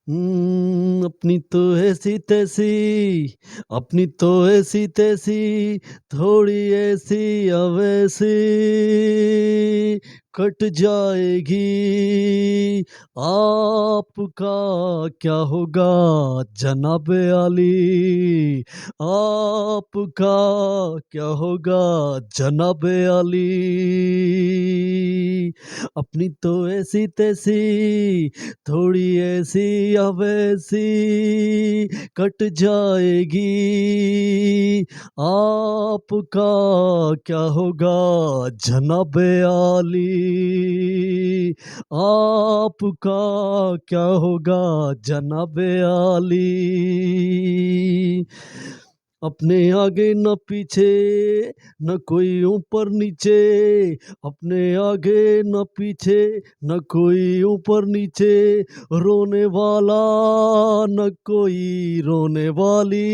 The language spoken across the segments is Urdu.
اپنی تو ایسی تیسی، اپنی تو ایسی تیسی، تھوڑی ایسی اویسی کٹ جائے گی۔ آپ کا کیا ہوگا جناب عالی، آپ کا کیا ہوگا جناب عالی۔ اپنی تو ایسی تیسی، تھوڑی ایسی یا ویسی کٹ جائے گی۔ آپ کا کیا ہوگا جناب عالی، آپ کا کیا ہوگا جناب عالی۔ اپنے آگے نہ پیچھے، نہ کوئی اوپر نیچے، اپنے آگے نہ پیچھے، نہ کوئی اوپر نیچے، رونے والا نہ کوئی رونے والی۔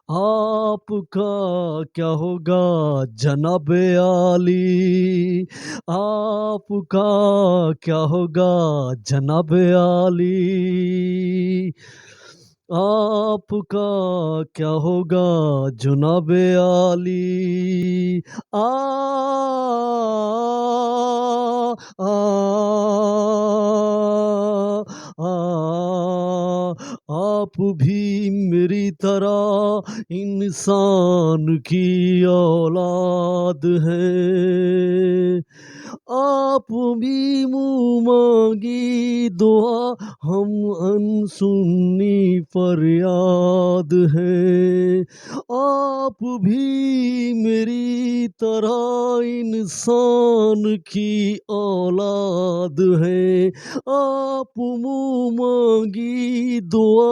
آپ کا کیا ہوگا جناب عالی، آپ کا کیا ہوگا جناب عالی۔ آپ کا کیا ہوگا جناب عالی۔ آ آپ بھی میری طرح انسان کی اولاد ہیں، آپ بھی منہ مانگی دعا ہم انسنی فریاد ہیں۔ آپ بھی میری طرح انسان کی اولاد ہیں، آپ منہ مانگی دعا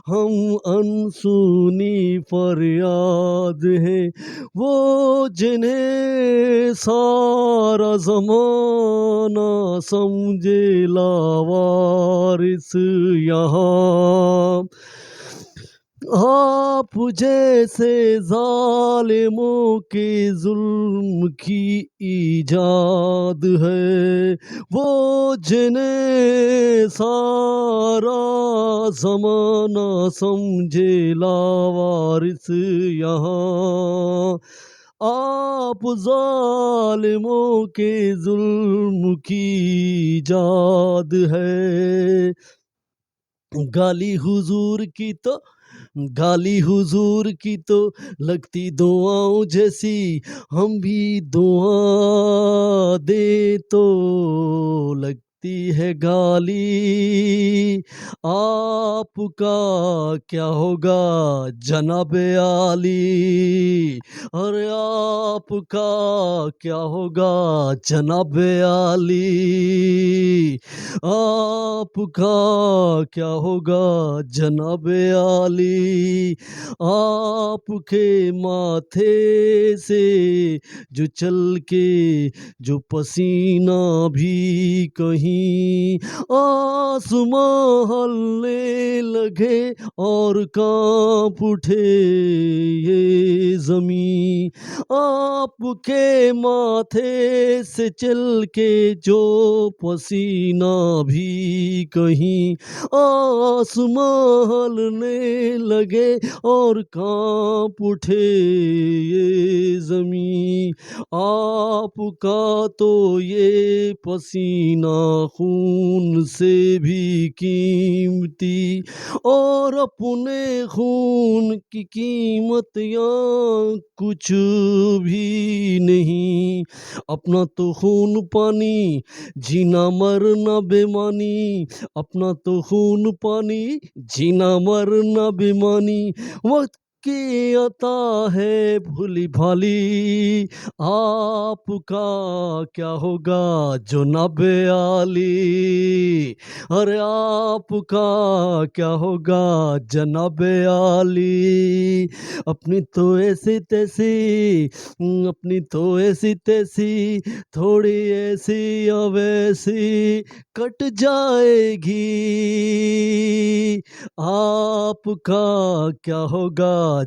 ہم انسنی فریاد ہیں۔ وہ جنہیں سارا زمانہ سمجھے لاوارث یہاں، آپ جیسے ظالموں کے ظلم کی ایجاد ہے۔ وہ جنہیں سارا زمانہ سمجھے لاوارث یہاں، آپ ظالموں کے ظلم کی ایجاد ہے۔ گالی حضور کی تو، گالی حضور کی تو لگتی دعاؤں جیسی، ہم بھی دعا دیں تو لگتی ہے گالی۔ آپ کا کیا ہوگا جناب عالی، ارے آپ کا کیا ہوگا جناب عالی۔ آپ کا کیا ہوگا جناب عالی۔ آپ کے ماتھے سے جو چل کے جو پسینہ بھی کہیں آسماں ہلنے لگے اور کانپ اٹھے یہ زمین، آپ کے ماتھے سے چل کے جو پسینہ بھی کہیں آسماں ہلنے لگے اور کانپ اٹھے یہ زمین، آپ کا تو یہ پسینہ خون سے بھی قیمتی، اور اپنے خون کی قیمت یہاں کچھ بھی نہیں۔ اپنا تو خون پانی جینا مرنا بےمانی، اپنا تو خون پانی جینا مرنا بےمانی، وقت کی عطا ہے بھولی بھالی۔ آپ کا کیا ہوگا جناب عالی، ارے آپ کا کیا ہوگا جناب عالی۔ اپنی تو ایسی تیسی، اپنی تو ایسی تیسی، تھوڑی ایسی یا ویسی کٹ جائے گی۔ آپ کا کیا ہوگا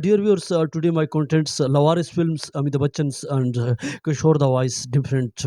Dear viewers, today my contents Lawaris films, Amitabh Bachchan's and Kishore Da voice different.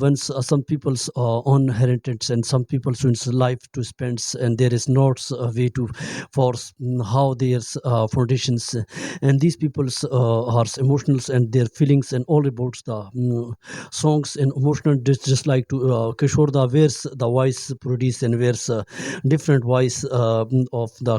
when some people's own heritage and some people's wins life to spend and there is not a way to force how their foundations and these people's are emotionals and their feelings and all about the songs and emotional just like to Kishore Da where's the voice produce and where's different voice of the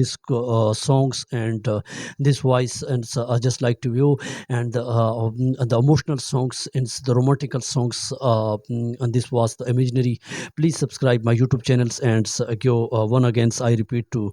this songs and this voice and just like to view and the emotional songs and the romantical songs and this was the imaginary. Please subscribe my YouTube channels and give one again I repeat to